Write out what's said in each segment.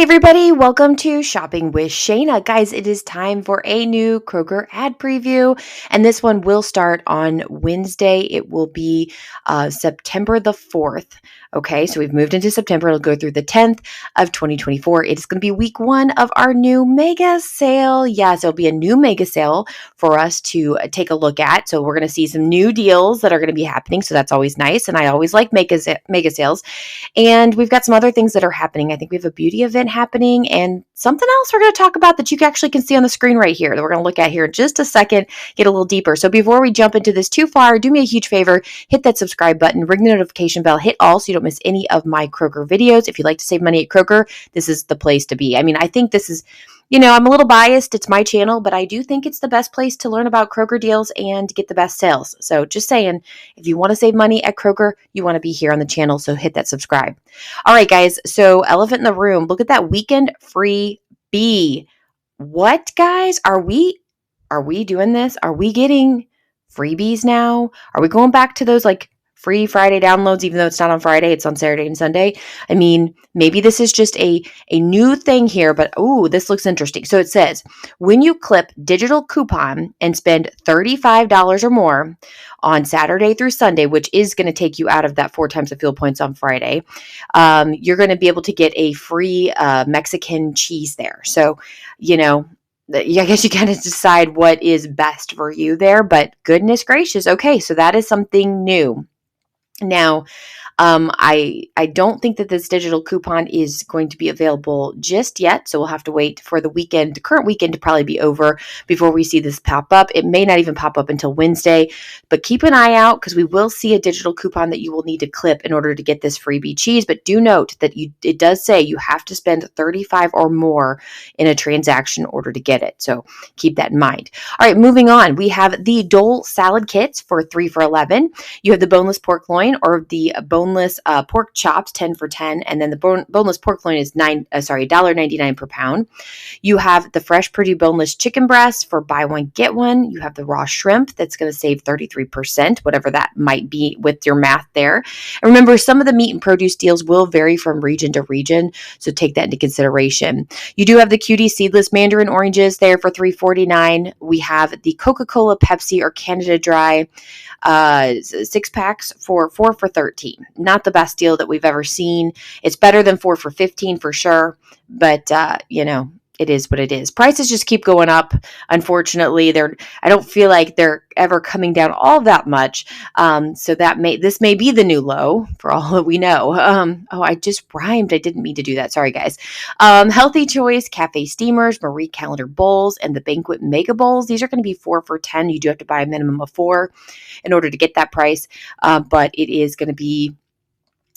everybody, welcome to Shopping with Shana. Guys, it is time for a new Kroger ad preview, and this one will start on Wednesday. It will be September the 4th. Okay, so we've moved into September. It'll go through the 10th of 2024. It is going to be week one of our new mega sale. Yes, it'll be a new mega sale for us to take a look at. So we're going to see some new deals that are going to be happening. So that's always nice. And I always like mega sales. And we've got some other things that are happening. I think we have a beauty event happening and something else we're going to talk about that you actually can see on the screen right here that we're going to look at here in just a second, get a little deeper. So before we jump into this too far, do me a huge favor, hit that subscribe button, ring the notification bell, hit all so you don't miss any of my Kroger videos. If you'd like to save money at Kroger, this is the place to be. I mean, I think this is, I'm a little biased. It's my channel, but I do think it's the best place to learn about Kroger deals and get the best sales. So just saying, if you want to save money at Kroger, you want to be here on the channel. So hit that subscribe. All right, guys. So elephant in the room, look at that weekend freebie. What, guys? Are we doing this? Are we getting freebies now? Are we going back to those free Friday downloads, even though it's not on Friday, it's on Saturday and Sunday? I mean, maybe this is just a new thing here, but this looks interesting. So it says, when you clip digital coupon and spend $35 or more on Saturday through Sunday, which is going to take you out of that 4 times the fuel points on Friday, you're going to be able to get a free Mexican cheese there. So, I guess you kind of decide what is best for you there, but goodness gracious. Okay, so that is something new. Now, I don't think that this digital coupon is going to be available just yet, so we'll have to wait for the current weekend to probably be over before we see this pop up. It may not even pop up until Wednesday, but keep an eye out because we will see a digital coupon that you will need to clip in order to get this freebie cheese. But do note that it does say you have to spend $35 or more in a transaction in order to get it. So keep that in mind. All right, moving on. We have the Dole salad kits for 3 for $11. You have the boneless pork loin or the boneless pork chops, 10 for $10, and then the boneless pork loin is $1.99 per pound. You have the fresh Purdue boneless chicken breast for buy one get one. You have the raw shrimp that's going to save 33%, whatever that might be with your math there. And remember, some of the meat and produce deals will vary from region to region, so take that into consideration. You do have the Cutie seedless mandarin oranges there for $3.49. We have the Coca-Cola, Pepsi, or Canada Dry 6 packs for $4 for $13. Not the best deal that we've ever seen. It's better than 4 for $15 for sure, but it is what it is. Prices just keep going up. Unfortunately, I don't feel like they're ever coming down all that much. So this may be the new low for all that we know. I just rhymed. I didn't mean to do that. Sorry, guys. Healthy Choice Cafe Steamers, Marie Calendar Bowls, and the Banquet Mega Bowls. These are going to be 4 for $10. You do have to buy a minimum of 4 in order to get that price, but it is going to be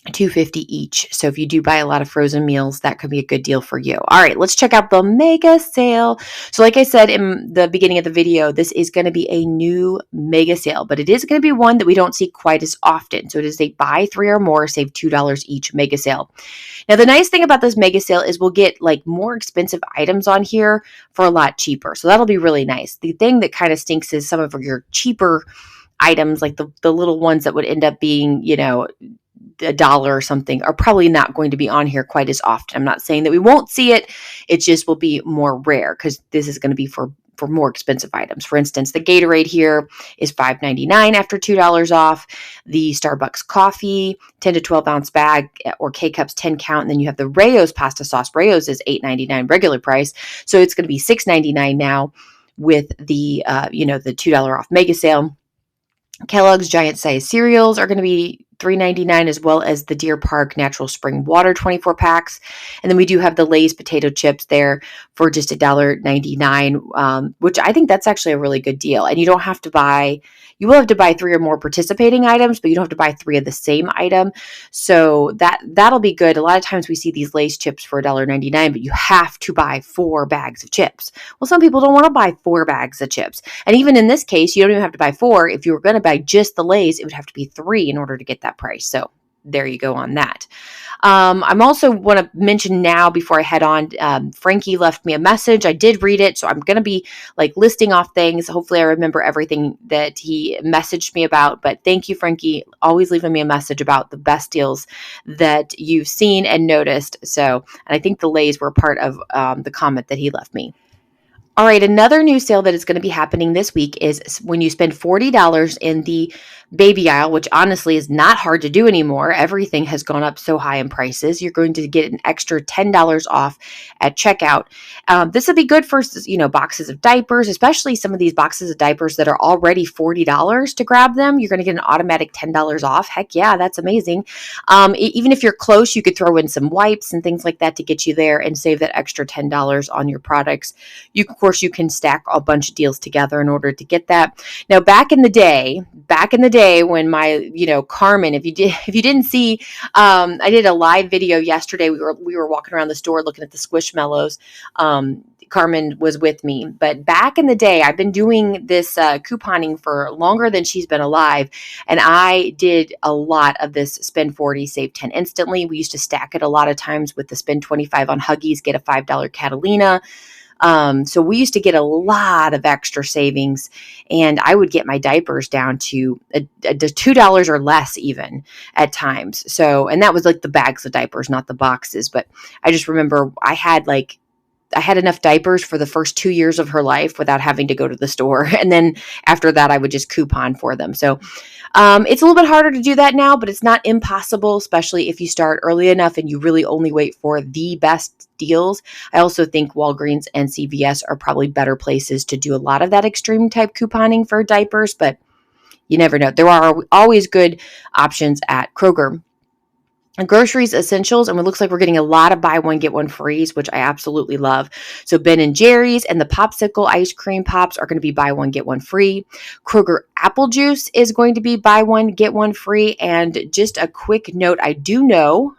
$2.50 each. So if you do buy a lot of frozen meals, that could be a good deal for you. All right, let's check out the mega sale. So like I said in the beginning of the video, this is going to be a new mega sale, but it is going to be one that we don't see quite as often. So it is a buy 3 or more, save $2 each mega sale. Now, the nice thing about this mega sale is we'll get more expensive items on here for a lot cheaper. So that'll be really nice. The thing that kind of stinks is some of your cheaper items, like the little ones that would end up being, $1 or something, are probably not going to be on here quite as often. I'm not saying that we won't see it. It just will be more rare because this is going to be for more expensive items. For instance, the Gatorade here is $5.99 after $2 off. The Starbucks coffee, 10 to 12 ounce bag or K-Cups 10 count. And then you have the Rayo's pasta sauce. Rayo's is $8.99 regular price. So it's going to be $6.99 now with the, the $2 off mega sale. Kellogg's giant size cereals are going to be $3.99, as well as the Deer Park Natural Spring Water 24 packs. And then we do have the Lay's potato chips there for just $1.99, which I think that's actually a really good deal. And you will have to buy 3 or more participating items, but you don't have to buy 3 of the same item. So that'll be good. A lot of times we see these Lay's chips for $1.99, but you have to buy 4 bags of chips. Well, some people don't want to buy 4 bags of chips. And even in this case, you don't even have to buy 4. If you were going to buy just the Lay's, it would have to be 3 in order to get that price. So there you go on that. I'm also want to mention now before I head on, Frankie left me a message. I did read it, so I'm going to be like listing off things. Hopefully I remember everything that he messaged me about, but thank you, Frankie, always leaving me a message about the best deals that you've seen and noticed. So, and I think the Lays were part of the comment that he left me. All right, another new sale that is going to be happening this week is when you spend $40 in the baby aisle, which honestly is not hard to do anymore. Everything has gone up so high in prices. You're going to get an extra $10 off at checkout. This would be good for, boxes of diapers, especially some of these boxes of diapers that are already $40 to grab them. You're going to get an automatic $10 off. Heck yeah, that's amazing. Even if you're close, you could throw in some wipes and things like that to get you there and save that extra $10 on your products. Of course, you can stack a bunch of deals together in order to get that. Now, back in the day when my, Carmen, if you didn't see, I did a live video yesterday. We were walking around the store looking at the Squishmallows. Carmen was with me, but back in the day, I've been doing this couponing for longer than she's been alive, and I did a lot of this spend 40, save 10 instantly. We used to stack it a lot of times with the spend 25 on Huggies, get a $5 Catalina. So we used to get a lot of extra savings, and I would get my diapers down to $2 or less even at times. So, and that was like the bags of diapers, not the boxes. But I just remember I had enough diapers for the first 2 years of her life without having to go to the store. And then after that, I would just coupon for them. So it's a little bit harder to do that now, but it's not impossible, especially if you start early enough and you really only wait for the best deals. I also think Walgreens and CVS are probably better places to do a lot of that extreme type couponing for diapers, but you never know. There are always good options at Kroger. And Groceries essentials, and it looks like we're getting a lot of buy one get one frees, which I absolutely love. So Ben & Jerry's and the Popsicle ice cream pops are going to be buy one get one free. Kroger apple juice is going to be buy one get one free. And just a quick note, I do know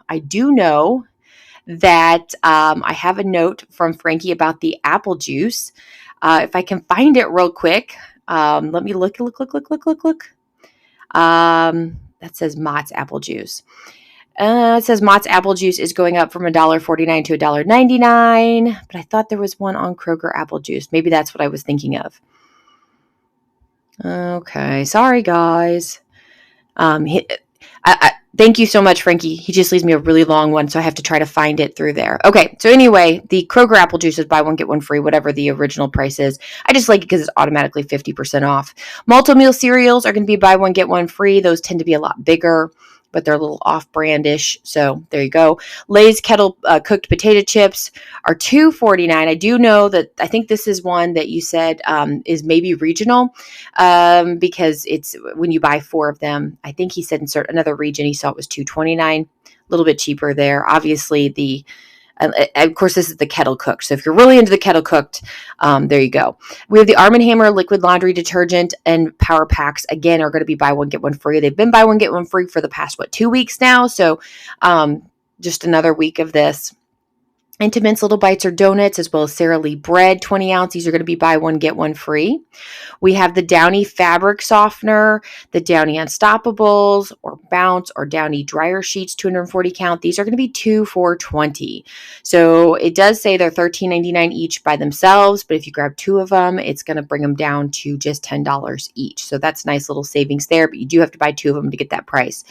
that I have a note from Frankie about the apple juice. If I can find it real quick, let me look. That says Mott's apple juice. It says Mott's apple juice is going up from $1.49 to $1.99, but I thought there was one on Kroger apple juice. Maybe that's what I was thinking of. Okay, sorry guys. Thank you so much, Frankie. He just leaves me a really long one, so I have to try to find it through there. Okay, so anyway, the Kroger apple juice is buy one, get one free, whatever the original price is. I just like it because it's automatically 50% off. Multi-meal cereals are going to be buy one, get one free. Those tend to be a lot bigger, but they're a little off-brandish, so there you go. Lay's kettle cooked potato chips are $2.49. I do know that I think this is one that you said is maybe regional because it's when you buy 4 of them. I think he said in another region he saw it was $2.29, a little bit cheaper there. Obviously, of course, this is the kettle cooked. So if you're really into the kettle cooked, there you go. We have the Arm & Hammer liquid laundry detergent and power packs. Again, are going to be buy one, get one free. They've been buy one, get one free for the past, 2 weeks now. So just another week of this. Intimates Little Bites or Donuts, as well as Sara Lee bread, 20 ounce. These are going to be buy one, get one free. We have the Downy fabric softener, the Downy Unstoppables or Bounce or Downy dryer sheets, 240 count. These are going to be $2 for $20. So it does say they're $13.99 each by themselves, but if you grab 2 of them, it's going to bring them down to just $10 each. So that's nice little savings there, but you do have to buy 2 of them to get that price.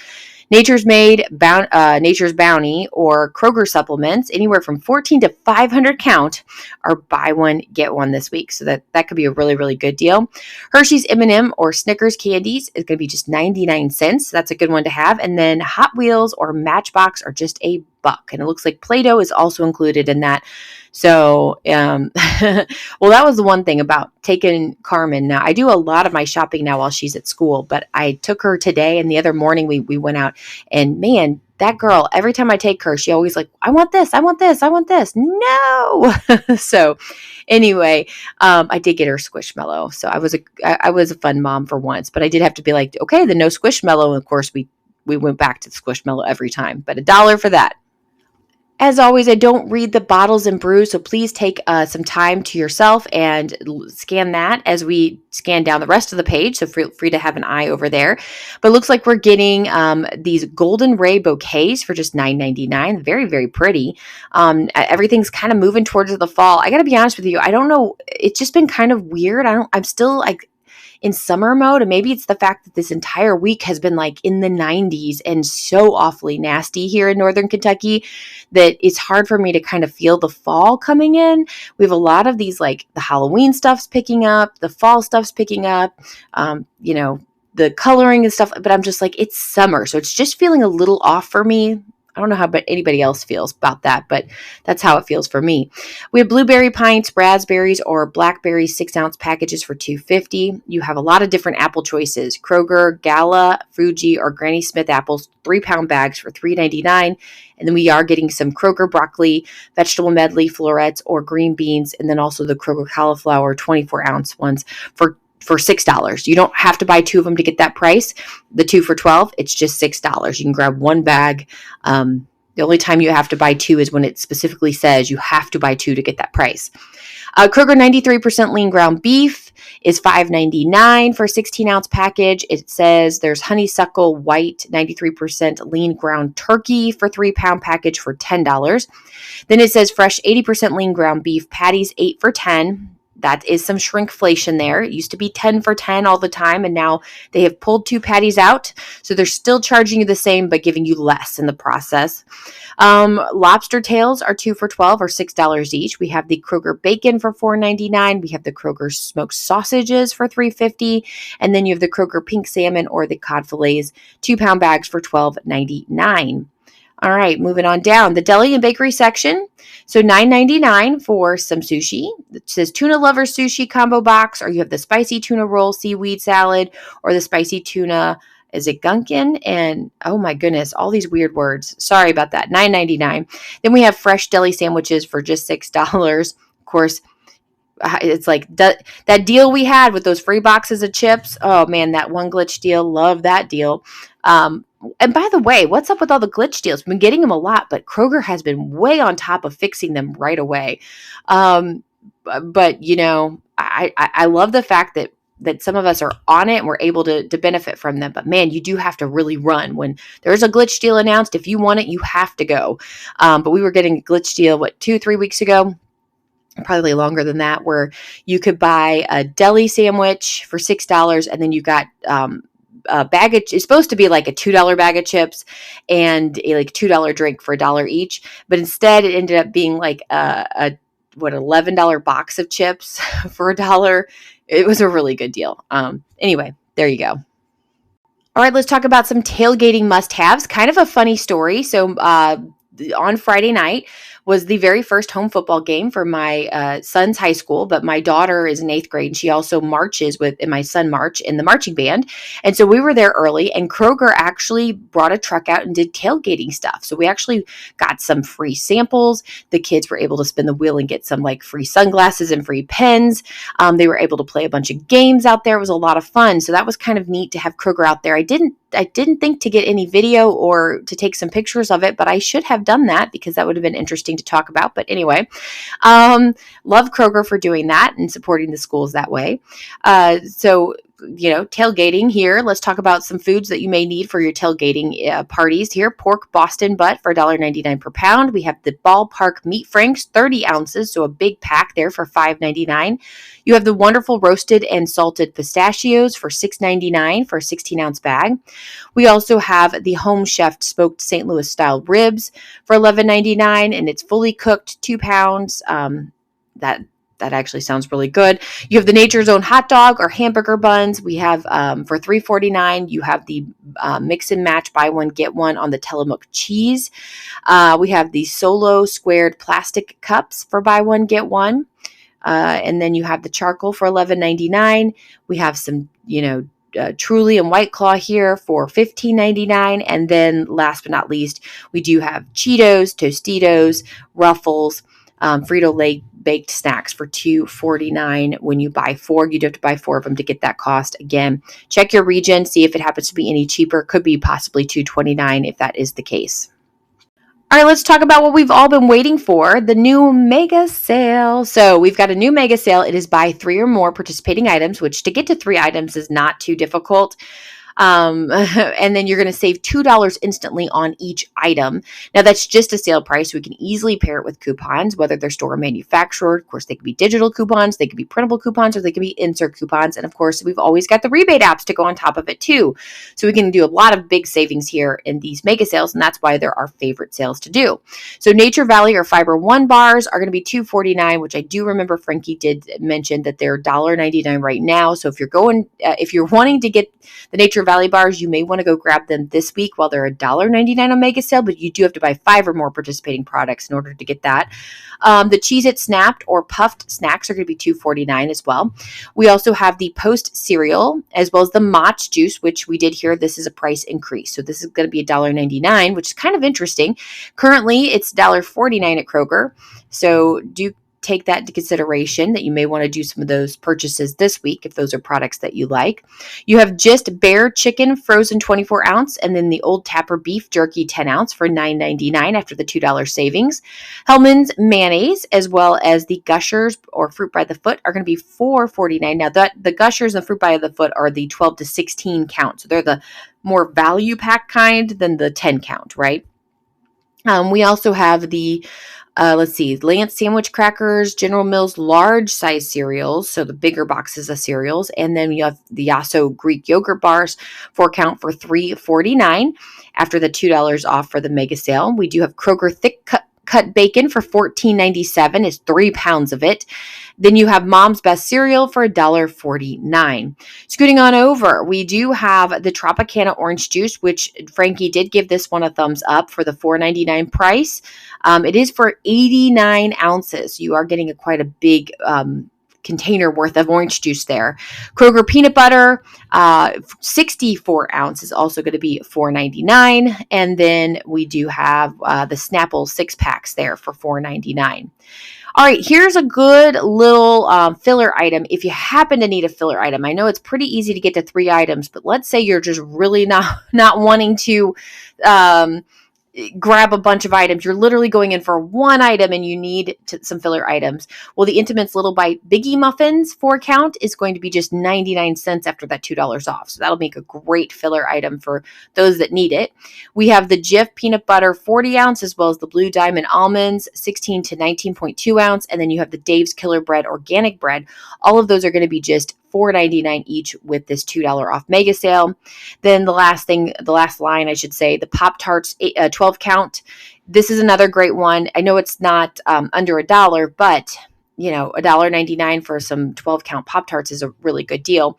Nature's Bounty or Kroger supplements, anywhere from 14 to 500 count, are buy one, get one this week. So that could be a really, really good deal. Hershey's M&M or Snickers candies is going to be just 99 cents. So that's a good one to have. And then Hot Wheels or Matchbox are just $1. And it looks like Play-Doh is also included in that. So, well, that was the one thing about taking Carmen. Now, I do a lot of my shopping now while she's at school, but I took her today, and the other morning we went out, and man, that girl, every time I take her, she always like, I want this, I want this, I want this. No. So anyway, I did get her Squishmallow. So I was a fun mom for once, but I did have to be like, okay, the no Squishmallow. And of course we went back to the Squishmallow every time, but $1 for that. As always, I don't read the bottles and brews, so please take some time to yourself and scan that as we scan down the rest of the page. So feel free to have an eye over there. But it looks like we're getting these golden ray bouquets for just $9.99. Very, very pretty. Everything's kind of moving towards the fall. I got to be honest with you. I don't know. It's just been kind of weird. I'm still like in summer mode, and maybe it's the fact that this entire week has been like in the 90s and so awfully nasty here in Northern Kentucky that it's hard for me to kind of feel the fall coming in. We have a lot of these, like the Halloween stuff's picking up, the fall stuff's picking up, the coloring and stuff, but I'm just like, it's summer. So it's just feeling a little off for me. I don't know how anybody else feels about that, but that's how it feels for me. We have blueberry pints, raspberries, or blackberry 6-ounce packages for $2.50. You have a lot of different apple choices: Kroger, Gala, Fuji, or Granny Smith apples, 3-pound bags for $3.99. And then we are getting some Kroger broccoli, vegetable medley, florets, or green beans, and then also the Kroger cauliflower 24-ounce ones for $6. You don't have to buy 2 of them to get that price. The 2 for $12, it's just $6. You can grab 1 bag. The only time you have to buy 2 is when it specifically says you have to buy 2 to get that price. Kroger 93% lean ground beef is $5.99 for a 16-ounce package. It says there's honeysuckle white 93% lean ground turkey for 3-pound package for $10. Then it says fresh 80% lean ground beef patties, 8 for $10. That is some shrinkflation there. It used to be 10 for $10 all the time, and now they have pulled 2 patties out. So they're still charging you the same, but giving you less in the process. Lobster tails are 2 for $12 or $6 each. We have the Kroger bacon for $4.99. We have the Kroger smoked sausages for $3.50. And then you have the Kroger pink salmon or the cod fillets, 2-pound bags for $12.99. All right, moving on down. The deli and bakery section. So $9.99 for some sushi. It says tuna lover sushi combo box, or you have the spicy tuna roll seaweed salad, or the spicy tuna, is it gunkin? And oh my goodness, all these weird words. Sorry about that. $9.99. Then we have fresh deli sandwiches for just $6. Of course, it's like that deal we had with those free boxes of chips. Oh man, that one glitch deal. Love that deal. And by the way, what's up with all the glitch deals? We've been getting them a lot, but Kroger has been way on top of fixing them right away. But I love the fact that some of us are on it and we're able to benefit from them. But man, you do have to really run when there's a glitch deal announced. If you want it, you have to go. But we were getting a glitch deal, 2-3 weeks ago? Probably longer than that, where you could buy a deli sandwich for $6, and then you got a bag of, it's supposed to be like a $2 bag of chips and a like $2 drink for $1 each, but instead it ended up being like a $11 box of chips for $1. It was a really good deal. Anyway, there you go. All right, let's talk about some tailgating must-haves. Kind of a funny story. So on Friday night was the very first home football game for my son's high school, but my daughter is in 8th grade, and she also marches and my son march in the marching band. And so we were there early, and Kroger actually brought a truck out and did tailgating stuff. So we actually got some free samples. The kids were able to spin the wheel and get some like free sunglasses and free pens. They were able to play a bunch of games out there. It was a lot of fun. So that was kind of neat to have Kroger out there. I didn't think to get any video or to take some pictures of it, but I should have done that because that would have been interesting to talk about. But anyway, love Kroger for doing that and supporting the schools that way. Tailgating here. Let's talk about some foods that you may need for your tailgating parties here. Pork Boston butt for $1.99 per pound. We have the Ballpark meat franks, 30 ounces, so a big pack there for $5.99. You have the wonderful roasted and salted pistachios for $6.99 for a 16-ounce bag. We also have the Home Chef smoked St. Louis style ribs for $11.99, and it's fully cooked, 2 pounds. That actually sounds really good. You have the Nature's Own hot dog or hamburger buns. We have for $3.49. You have the mix and match buy one get one on the Tillamook cheese. We have the Solo squared plastic cups for buy one get one. And then you have the charcoal for $11.99. We have some, Truly and White Claw here for $15.99. And then last but not least, we do have Cheetos, Tostitos, Ruffles, Frito-Lay baked snacks for $2.49. When you buy 4, you do have to buy 4 of them to get that cost. Again, check your region, see if it happens to be any cheaper. Could be possibly $2.29 if that is the case. All right, let's talk about what we've all been waiting for, the new mega sale. So we've got a new mega sale. It is buy 3 or more participating items, which to get to 3 items is not too difficult. And then you're going to save $2 instantly on each item. Now that's just a sale price. We can easily pair it with coupons, whether they're store or manufacturer. Of course, they could be digital coupons, they could be printable coupons, or they could be insert coupons. And of course, we've always got the rebate apps to go on top of it too. So we can do a lot of big savings here in these mega sales, and that's why they're our favorite sales to do. So Nature Valley or Fiber One bars are going to be $2.49, which I do remember Frankie did mention that they're $1.99 right now. So if you're wanting to get the Nature Valley bars, you may want to go grab them this week while they're $1.99 on mega sale, but you do have to buy 5 or more participating products in order to get that. The Cheez-It Snapped or Puffed snacks are going to be $2.49 as well. We also have the Post cereal as well as the Mott's juice, which we did hear this is a price increase. So this is going to be $1.99, which is kind of interesting. Currently, it's $1.49 at Kroger. So do take that into consideration that you may want to do some of those purchases this week if those are products that you like. You have just Bear Chicken frozen 24 ounce and then the Old Tapper beef jerky 10 ounce for $9.99 after the $2 savings. Hellmann's mayonnaise as well as the Gushers or Fruit by the Foot are going to be $4.49. Now the Gushers and Fruit by the Foot are the 12 to 16 count. So they're the more value pack kind than the 10 count, right? We also have the Lance sandwich crackers, General Mills large size cereals, so the bigger boxes of cereals, and then you have the Yasso Greek yogurt bars, 4 count for $3.49 after the $2 off for the mega sale. We do have Kroger thick cut bacon for $14.97. It's 3 pounds of it. Then you have Mom's Best Cereal for $1.49. Scooting on over, we do have the Tropicana orange juice, which Frankie did give this one a thumbs up for the $4.99 price. It is for 89 ounces. You are getting quite a big container worth of orange juice there. Kroger peanut butter, 64 ounce is also going to be $4.99. And then we do have the Snapple 6 packs there for $4.99. All right, here's a good little filler item. If you happen to need a filler item, I know it's pretty easy to get to 3 items, but let's say you're just really not wanting to grab a bunch of items. You're literally going in for one item and you need some filler items. Well, the Intimates Little Bite Biggie Muffins 4 count is going to be just 99 cents after that $2 off. So that'll make a great filler item for those that need it. We have the Jif Peanut Butter 40 ounce as well as the Blue Diamond Almonds 16 to 19.2 ounce. And then you have the Dave's Killer Bread Organic Bread. All of those are going to be just $4.99 each with this $2 off mega sale. Then the last line, I should say, the Pop-Tarts 12 count. This is another great one. I know it's not under $1, but $1.99 for some 12 count Pop-Tarts is a really good deal.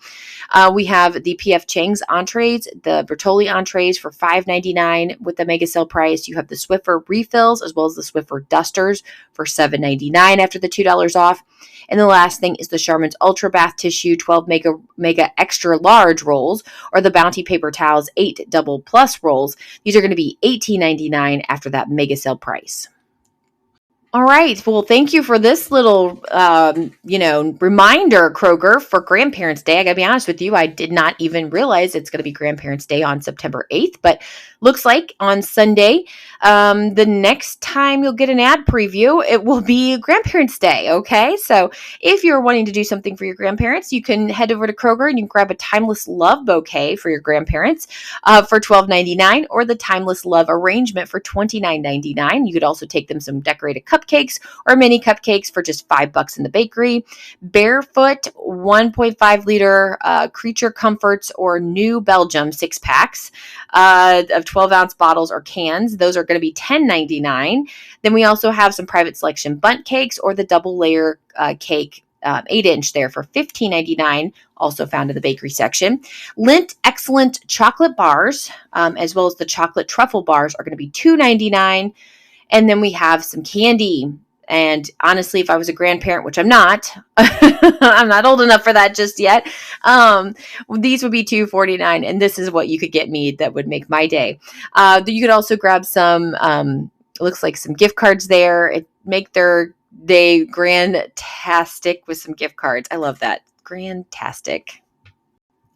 We have the P.F. Chang's entrees, the Bertolli entrees for $5.99 with the mega sale price. You have the Swiffer refills as well as the Swiffer dusters for $7.99 after the $2 off. And the last thing is the Charmin's Ultra Bath Tissue 12 mega extra large rolls or the Bounty Paper Towels 8 double plus rolls. These are going to be $18.99 after that mega sale price. All right. Well, thank you for this little, reminder, Kroger, for Grandparents' Day. I got to be honest with you, I did not even realize it's going to be Grandparents' Day on September 8th, but looks like on Sunday, the next time you'll get an ad preview, it will be Grandparents' Day. Okay. So if you're wanting to do something for your grandparents, you can head over to Kroger and you can grab a Timeless Love bouquet for your grandparents for $12.99 or the Timeless Love arrangement for $29.99. You could also take them some decorated cupcakes or mini cupcakes for just $5 in the bakery. Barefoot 1.5 liter Creature Comforts or New Belgium 6 packs of 12 ounce bottles or cans. Those are going to be $10.99. Then we also have some private selection bundt cakes or the double layer cake 8-inch there for $15.99, also found in the bakery section. Lindt Excellent chocolate bars, as well as the chocolate truffle bars, are going to be $2.99. And then we have some candy. And honestly, if I was a grandparent, which I'm not, I'm not old enough for that just yet. These would be $2.49. And this is what you could get me that would make my day. You could also grab some, it looks like some gift cards there. Make their day grandtastic with some gift cards. I love that. Grandtastic.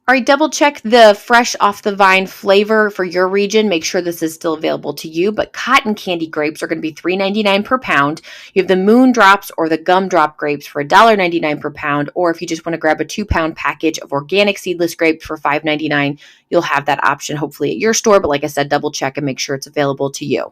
All right, double check the fresh off the vine flavor for your region. Make sure this is still available to you. But cotton candy grapes are going to be $3.99 per pound. You have the moon drops or the gumdrop grapes for $1.99 per pound. Or if you just want to grab a 2-pound package of organic seedless grapes for $5.99, you'll have that option hopefully at your store. But like I said, double check and make sure it's available to you.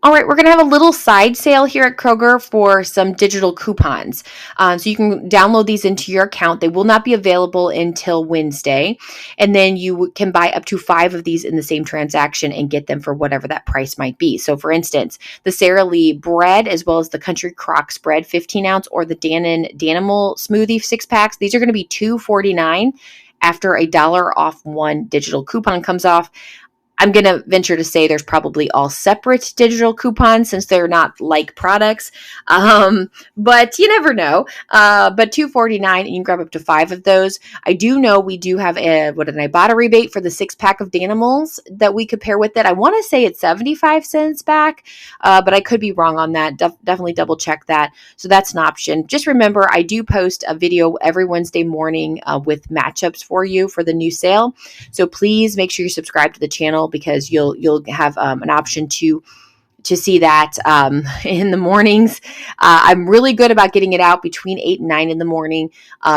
All right, we're going to have a little side sale here at Kroger for some digital coupons. So you can download these into your account. They will not be available until Wednesday. And then you can buy up to 5 of these in the same transaction and get them for whatever that price might be. So for instance, the Sara Lee bread, as well as the Country Crock spread, 15 ounce, or the Dannon Danimal smoothie 6-packs, these are going to be $2.49 after $1 off one digital coupon comes off. I'm going to venture to say there's probably all separate digital coupons since they're not like products. But you never know. But $2.49, and you can grab up to 5 of those. I do know we do have an Ibotta rebate for the 6-pack of Danimals that we could pair with it. I want to say it's 75 cents back, but I could be wrong on that. Definitely double check that. So that's an option. Just remember, I do post a video every Wednesday morning with matchups for you for the new sale. So please make sure you subscribe to the channel, because you'll have an option to see that in the mornings. I'm really good about getting it out between 8 and 9 in the morning.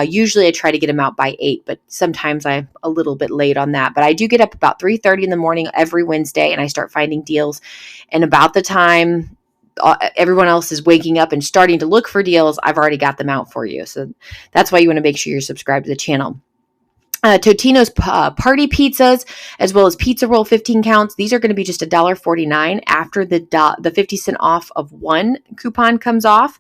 Usually I try to get them out by 8, but sometimes I'm a little bit late on that. But I do get up about 3:30 in the morning every Wednesday, and I start finding deals. And about the time everyone else is waking up and starting to look for deals, I've already got them out for you. So that's why you want to make sure you're subscribed to the channel. Totino's party pizzas, as well as pizza roll 15 counts. These are going to be just $1.49 after the 50 cent off of one coupon comes off.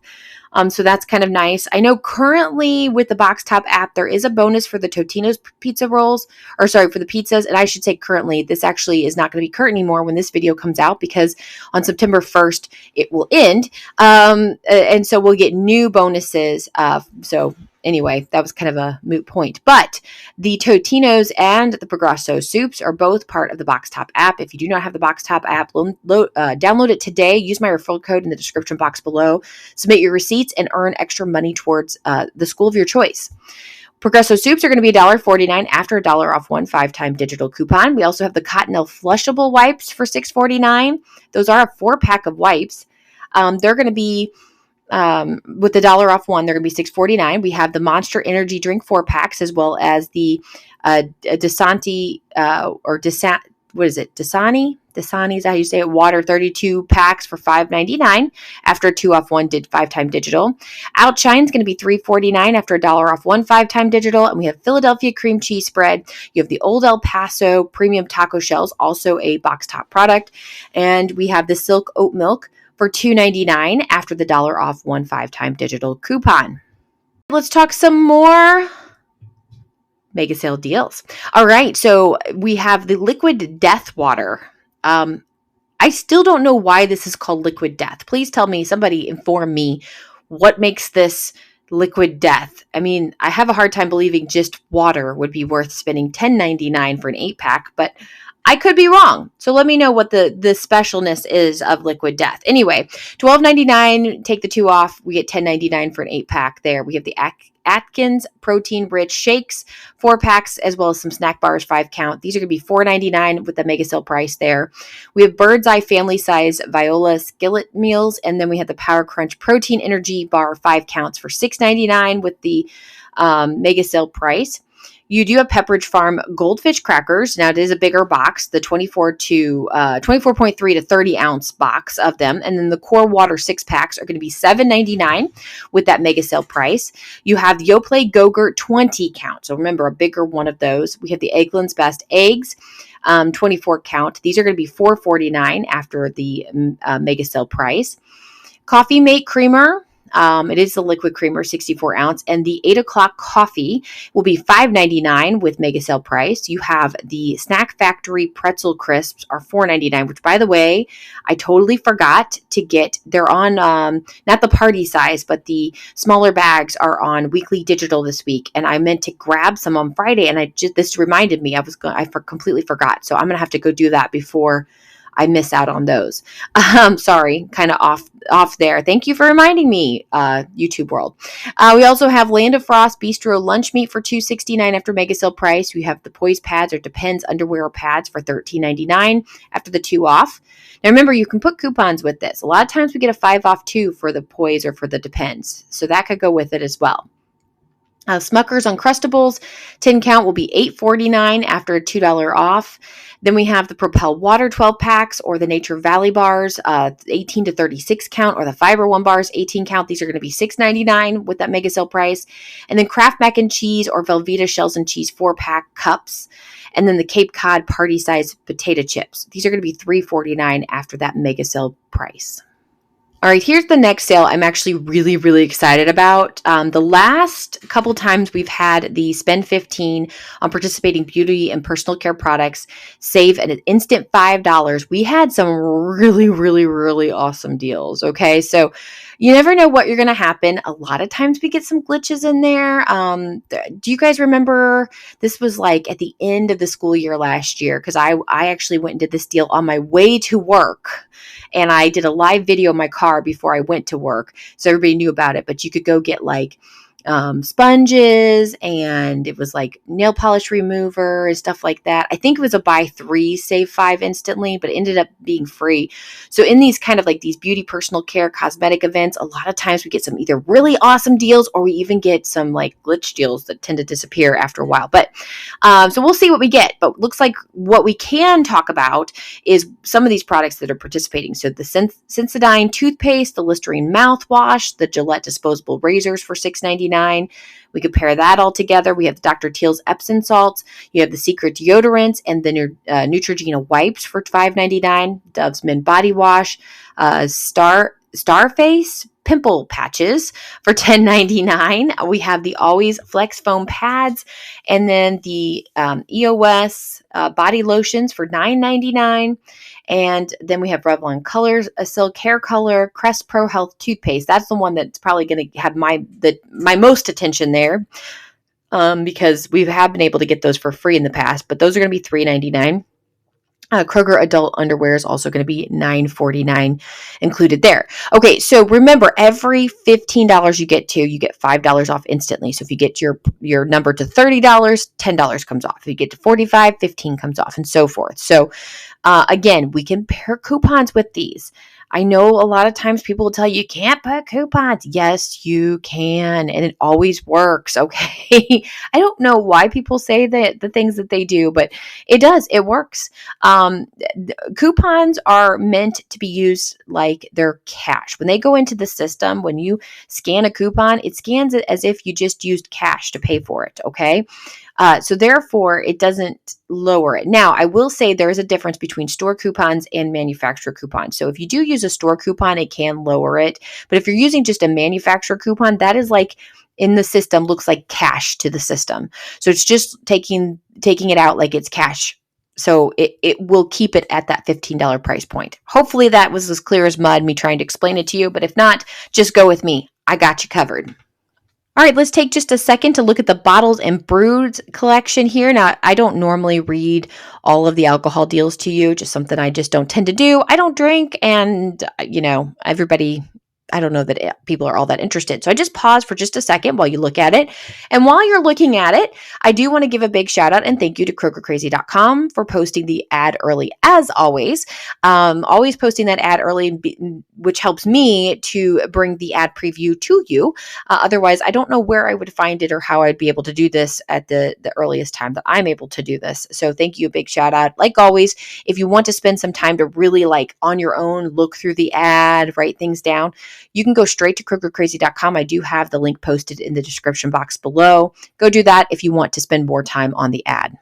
So that's kind of nice. I know currently with the Box Top app, there is a bonus for the Totino's pizza rolls, or sorry, for the pizzas. And I should say currently, this actually is not going to be current anymore when this video comes out, because on September 1st, it will end. And so we'll get new bonuses. Anyway, that was kind of a moot point. But the Totino's and the Progresso soups are both part of the Box Top app. If you do not have the Box Top app, download it today. Use my referral code in the description box below. Submit your receipts and earn extra money towards the school of your choice. Progresso soups are going to be $1.49 after $1 off one 5-time digital coupon. We also have the Cottonelle flushable wipes for $6.49. Those are a 4-pack of wipes. They're going to be with the $1 off one, they're going to be $6.49. We have the Monster Energy drink 4-packs, as well as the Dasani Dasani is how you say it, water 32 packs for $5.99 after 2 off 1 5-time digital. Outshine's going to be $3.49 after $1 off 1 5-time digital. And we have Philadelphia cream cheese spread. You have the Old El Paso premium taco shells, also a Box Top product. And we have the Silk oat milk for $2.99 after the $1 off 1 5-time digital coupon. Let's talk some more mega sale deals. All right, so we have the liquid death water. I still don't know why this is called liquid death. Please tell me, somebody inform me, what makes this liquid death? I mean, I have a hard time believing just water would be worth spending $10.99 for an 8-pack, but I could be wrong. So let me know what the specialness is of liquid death. Anyway, $12.99, take the 2 off. We get $10.99 for an 8-pack there. We have the Atkins protein-rich shakes, 4 packs, as well as some snack bars, 5 count. These are going to be $4.99 with the mega sale price there. We have Bird's Eye family size Viola skillet meals, and then we have the Power Crunch protein energy bar, 5 counts for $6.99 with the mega sale price. You do have Pepperidge Farm Goldfish crackers. Now, it is a bigger box, the 24.3 to 30 ounce box of them. And then the Core Water 6-packs are going to be $7.99 with that mega sale price. You have the Yoplait Go-Gurt 20 count. So remember, a bigger one of those. We have the Eggland's Best Eggs, 24 count. These are going to be $4.49 after the mega sale price. Coffee Mate Creamer. It is the liquid creamer, 64 ounce, and the 8 o'clock coffee will be $5.99 with mega sale price. You have the Snack Factory pretzel crisps are $4.99, which, by the way, I totally forgot to get. They're on not the party size, but the smaller bags are on weekly digital this week, and I meant to grab some on Friday, and this reminded me I completely forgot, so I'm gonna have to go do that before I miss out on those. Sorry, kind of off there. Thank you for reminding me, YouTube world. We also have Land of Frost Bistro lunch meat for $2.69 after mega sale price. We have the Poise pads or Depends underwear pads for $13.99 after the 2 off. Now remember, you can put coupons with this. A lot of times we get a 5 off 2 for the Poise or for the Depends, so that could go with it as well. Smucker's Uncrustables 10 count will be $8.49 after a $2 off. Then we have the Propel Water 12 packs or the Nature Valley bars 18 to 36 count, or the Fiber One bars 18 count. These are going to be $6.99 with that mega sale price. And then Kraft Mac and Cheese or Velveeta Shells and Cheese 4-pack cups. And then the Cape Cod party size potato chips. These are going to be $3.49 after that mega sale price. All right, here's the next sale I'm actually really, really excited about. The last couple times we've had the spend 15 on participating beauty and personal care products, save an instant $5. We had some really, really, really awesome deals. Okay, so you never know what you're going to happen. A lot of times we get some glitches in there. Do you guys remember this was like at the end of the school year last year? Because I actually went and did this deal on my way to work. And I did a live video in my car before I went to work, so everybody knew about it. But you could go get like sponges, and it was like nail polish remover and stuff like that. I think it was a buy 3, save 5 instantly, but it ended up being free. So in these kind of like these beauty, personal care, cosmetic events, a lot of times we get some either really awesome deals, or we even get some like glitch deals that tend to disappear after a while. But so we'll see what we get. But looks like what we can talk about is some of these products that are participating. So the Sensodyne toothpaste, the Listerine mouthwash, the Gillette disposable razors for $6.99. We could pair that all together. We have Dr. Teal's Epsom salts. You have the Secret deodorants and the Neutrogena wipes for $5.99. Dove's Men body wash, Starface pimple patches for $10.99. We have the Always Flex foam pads, and then the EOS body lotions for $9.99. And then we have Revlon Colors, a Silk Hair Color, Crest Pro Health toothpaste. That's the one that's probably going to have my most attention there, because we have been able to get those for free in the past. But those are going to be $3.99. Kroger adult underwear is also going to be $9.49 included there. Okay, so remember, every $15 you get $5 off instantly. So if you get your number to $30, $10 comes off. If you get to $45, $15 comes off, and so forth. So again, we can pair coupons with these. I know a lot of times people will tell you can't put coupons. Yes, you can, and it always works, okay? I don't know why people say the things that they do, but it does. It works. Coupons are meant to be used like they're cash. When they go into the system, when you scan a coupon, it scans it as if you just used cash to pay for it, okay? So therefore, it doesn't lower it. Now, I will say there is a difference between store coupons and manufacturer coupons. So if you do use a store coupon, it can lower it. But if you're using just a manufacturer coupon, that is like in the system, looks like cash to the system. So it's just taking it out like it's cash. So it will keep it at that $15 price point. Hopefully that was as clear as mud, me trying to explain it to you. But if not, just go with me. I got you covered. All right, let's take just a second to look at the Bottles and Brews collection here. Now, I don't normally read all of the alcohol deals to you, just something I just don't tend to do. I don't drink, and, everybody, I don't know that people are all that interested. So I just pause for just a second while you look at it. And while you're looking at it, I do want to give a big shout out and thank you to KrogerCrazy.com for posting the ad early, as always. Always posting that ad early, which helps me to bring the ad preview to you. Otherwise, I don't know where I would find it or how I'd be able to do this at the earliest time that I'm able to do this. So thank you, a big shout out. Like always, if you want to spend some time to really on your own, look through the ad, write things down, you can go straight to KrogerCrazy.com. I do have the link posted in the description box below. Go do that if you want to spend more time on the ad.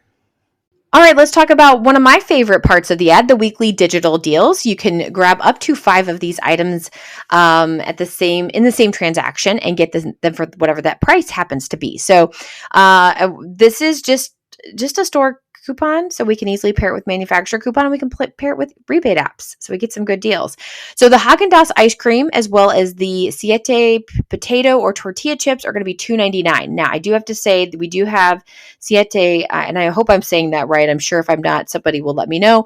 All right, let's talk about one of my favorite parts of the ad, the weekly digital deals. You can grab up to 5 of these items in the same transaction and get them for whatever that price happens to be. So this is just a store coupon, so we can easily pair it with manufacturer coupon, and we can pair it with rebate apps, so we get some good deals. So the Haagen-Dazs ice cream, as well as the Siete potato or tortilla chips, are going to be $2.99. Now, I do have to say that we do have Siete, and I hope I'm saying that right. I'm sure if I'm not, somebody will let me know.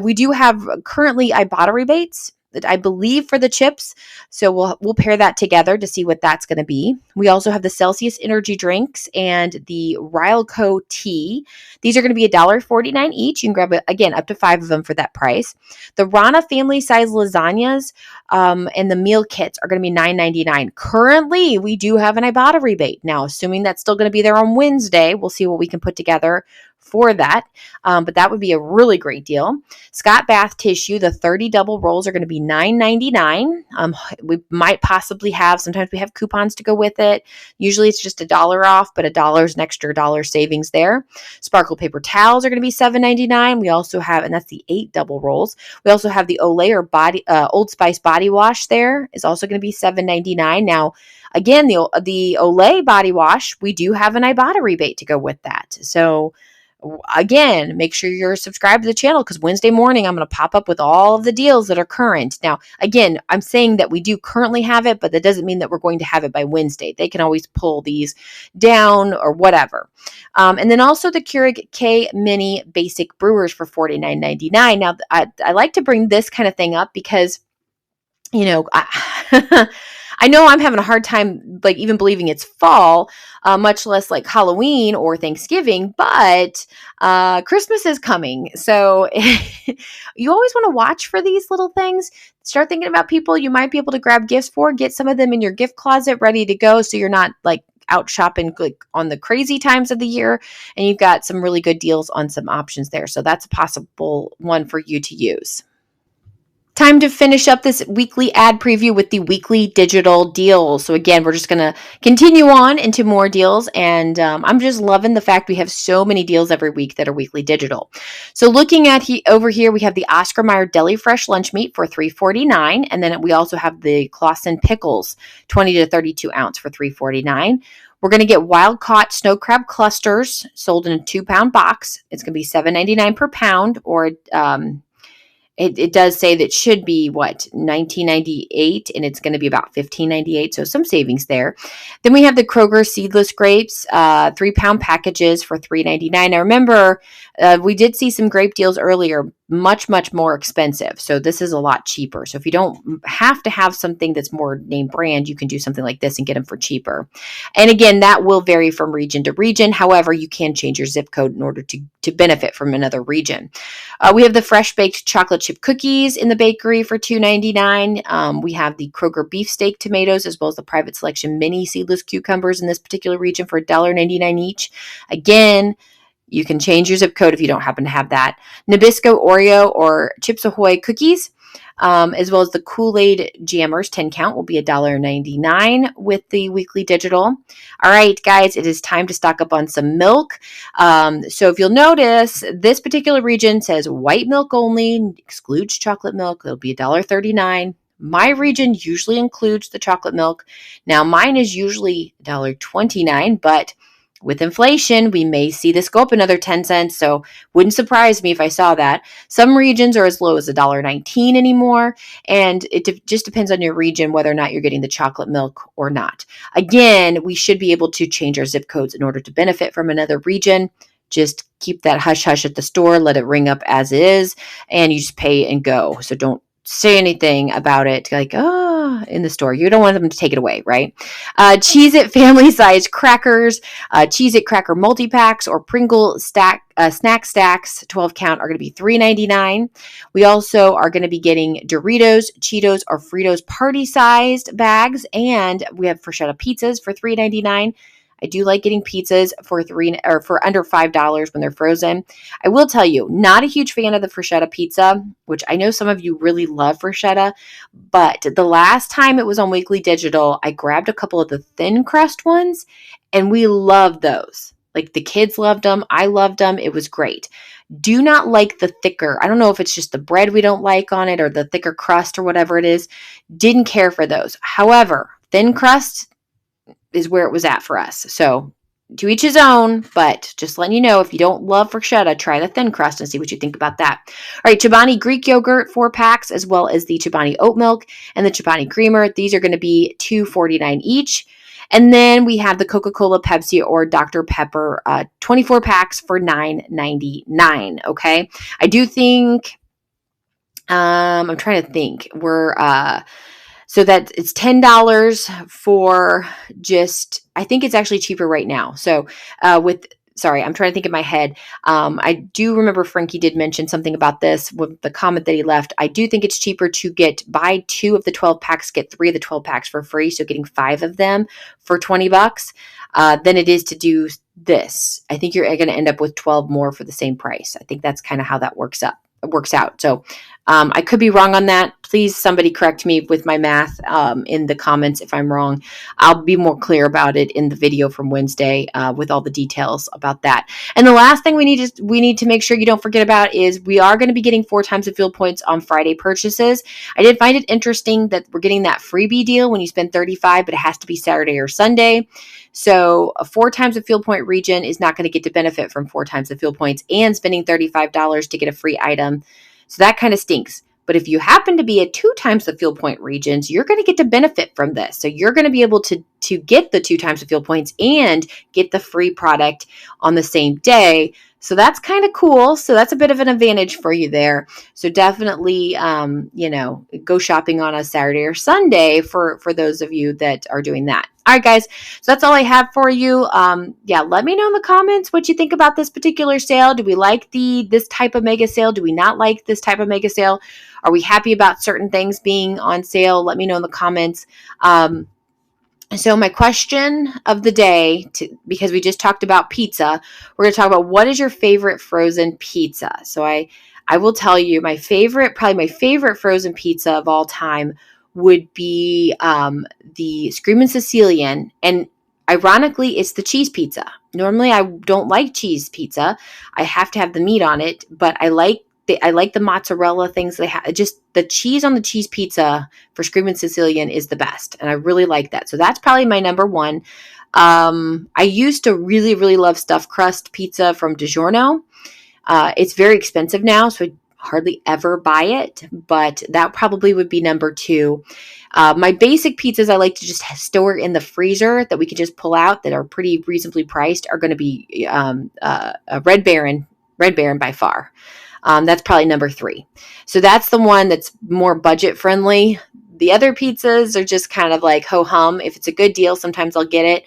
We do have currently Ibotta rebates, I believe, for the chips. So we'll pair that together to see what that's going to be. We also have the Celsius energy drinks and the Rilco tea. These are going to be $1.49 each. You can grab, again, up to 5 of them for that price. The Rana family size lasagnas and the meal kits are going to be $9.99. Currently, we do have an Ibotta rebate. Now, assuming that's still going to be there on Wednesday, we'll see what we can put together for that. But that would be a really great deal. Scott Bath tissue, the 30 double rolls are going to be $9.99. We might possibly have, sometimes we have coupons to go with it. Usually it's just $1 off, but $1 is an extra $1 savings there. Sparkle paper towels are going to be $7.99. We also have, and that's the 8 double rolls. We also have the Olay or Old Spice body wash there is also going to be $7.99. Now, again, the Olay body wash, we do have an Ibotta rebate to go with that. So again, make sure you're subscribed to the channel, because Wednesday morning I'm going to pop up with all of the deals that are current. Now, again, I'm saying that we do currently have it, but that doesn't mean that we're going to have it by Wednesday. They can always pull these down or whatever. And then also the Keurig K Mini Basic Brewers for $49.99. Now, I like to bring this kind of thing up because, you know, I know I'm having a hard time, like, even believing it's fall, much less like Halloween or Thanksgiving, but Christmas is coming. So you always want to watch for these little things. Start thinking about people you might be able to grab gifts for. Get some of them in your gift closet ready to go, so you're not like out shopping like on the crazy times of the year, and you've got some really good deals on some options there. So that's a possible one for you to use. Time to finish up this weekly ad preview with the weekly digital deals. So again, we're just going to continue on into more deals. And I'm just loving the fact we have so many deals every week that are weekly digital. So looking at over here, we have the Oscar Mayer Deli Fresh Lunch Meat for $3.49. And then we also have the Clausen Pickles, 20 to 32 ounce for $3.49. We're going to get wild caught snow crab clusters sold in a 2-pound box. It's going to be $7.99 per pound, or it does say that should be $19.98, and it's going to be about $15.98, so some savings there. Then we have the Kroger seedless grapes, 3-pound packages for $3.99. Now remember, we did see some grape deals earlier, much more expensive. So this is a lot cheaper. So if you don't have to have something that's more name brand, you can do something like this and get them for cheaper. And again, that will vary from region to region. However, you can change your zip code in order to benefit from another region. We have the fresh baked chocolate chip cookies in the bakery for $2.99. We have the Kroger beefsteak tomatoes, as well as the private selection mini seedless cucumbers in this particular region for $1.99 each. Again, you can change your zip code if you don't happen to have that. Nabisco Oreo or Chips Ahoy cookies, as well as the Kool-Aid Jammers 10 count will be $1.99 with the weekly digital. All right, guys, it is time to stock up on some milk. So if you'll notice, this particular region says white milk only, excludes chocolate milk. It'll be $1.39. My region usually includes the chocolate milk. Now, mine is usually $1.29, but with inflation, we may see this go up another 10 cents, so wouldn't surprise me if I saw that. Some regions are as low as $1.19 anymore, and it just depends on your region whether or not you're getting the chocolate milk or not. Again, we should be able to change our zip codes in order to benefit from another region. Just keep that hush-hush at the store, let it ring up as it is, and you just pay and go. So don't say anything about it like, in the store. You don't want them to take it away, right? Cheez-It family size crackers, Cheez-It cracker multi-packs, or Pringle snack stacks, 12 count, are going to be $3.99. We also are going to be getting Doritos, Cheetos, or Fritos party-sized bags, and we have Freschetta pizzas for $3.99. I do like getting pizzas for under $5 when they're frozen. I will tell you, not a huge fan of the Freschetta pizza, which I know some of you really love Freschetta, but the last time it was on Weekly Digital, I grabbed a couple of the thin crust ones, and we loved those. Like, the kids loved them. I loved them. It was great. Do not like the thicker. I don't know if it's just the bread we don't like on it or the thicker crust or whatever it is. Didn't care for those. However, thin crust is where it was at for us. So to each his own, but just letting you know, if you don't love bruschetta, try the thin crust and see what you think about that. All right, Chobani Greek yogurt, 4 packs, as well as the Chobani oat milk and the Chobani creamer. These are going to be $2.49 each. And then we have the Coca-Cola, Pepsi, or Dr. Pepper 24 packs for $9.99. Okay. I do think, I'm trying to think, so that it's $10 for just, I think it's actually cheaper right now. So sorry, I'm trying to think in my head. I do remember Frankie did mention something about this with the comment that he left. I do think it's cheaper to buy 2 of the 12 packs, get 3 of the 12 packs for free. So getting 5 of them for $20 than it is to do this. I think you're going to end up with 12 more for the same price. I think that's kind of how that works out. So I could be wrong on that. Please, somebody correct me with my math in the comments if I'm wrong. I'll be more clear about it in the video from Wednesday with all the details about that. And the last thing we need to make sure you don't forget about is we are going to be getting 4 times the fuel points on Friday purchases. I did find it interesting that we're getting that freebie deal when you spend $35, but it has to be Saturday or Sunday. So a 4 times the fuel point region is not going to get to benefit from 4 times the fuel points and spending $35 to get a free item. So that kind of stinks. But if you happen to be at 2 times the fuel point regions, you're going to get to benefit from this. So you're going to be able to get the 2 times the fuel points and get the free product on the same day. So that's kind of cool. So that's a bit of an advantage for you there. So definitely, go shopping on a Saturday or Sunday for those of you that are doing that. All right, guys. So that's all I have for you. Let me know in the comments what you think about this particular sale. Do we like this type of mega sale? Do we not like this type of mega sale? Are we happy about certain things being on sale? Let me know in the comments. So my question of the day, because we just talked about pizza, we're going to talk about what is your favorite frozen pizza. So I will tell you probably my favorite frozen pizza of all time would be the Screamin' Sicilian. And ironically, it's the cheese pizza. Normally, I don't like cheese pizza. I have to have the meat on it, but I like the mozzarella things they have. Just the cheese on the cheese pizza for Screamin' Sicilian is the best. And I really like that. So that's probably my number one. I used to really, really love stuffed crust pizza from DiGiorno. It's very expensive now, so I hardly ever buy it, but that probably would be number 2. My basic pizzas I like to just store in the freezer that we can just pull out that are pretty reasonably priced are going to be a Red Baron by far. That's probably number 3. So that's the one that's more budget friendly. The other pizzas are just kind of like ho-hum. If it's a good deal, sometimes I'll get it.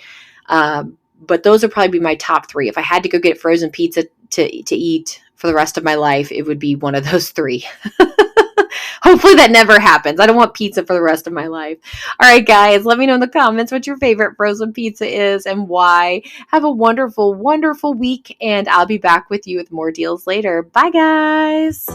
But those would probably be my top 3. If I had to go get frozen pizza to eat for the rest of my life, it would be one of those 3. Hopefully that never happens. I don't want pizza for the rest of my life. All right, guys, let me know in the comments what your favorite frozen pizza is and why. Have a wonderful, wonderful week, and I'll be back with you with more deals later. Bye, guys.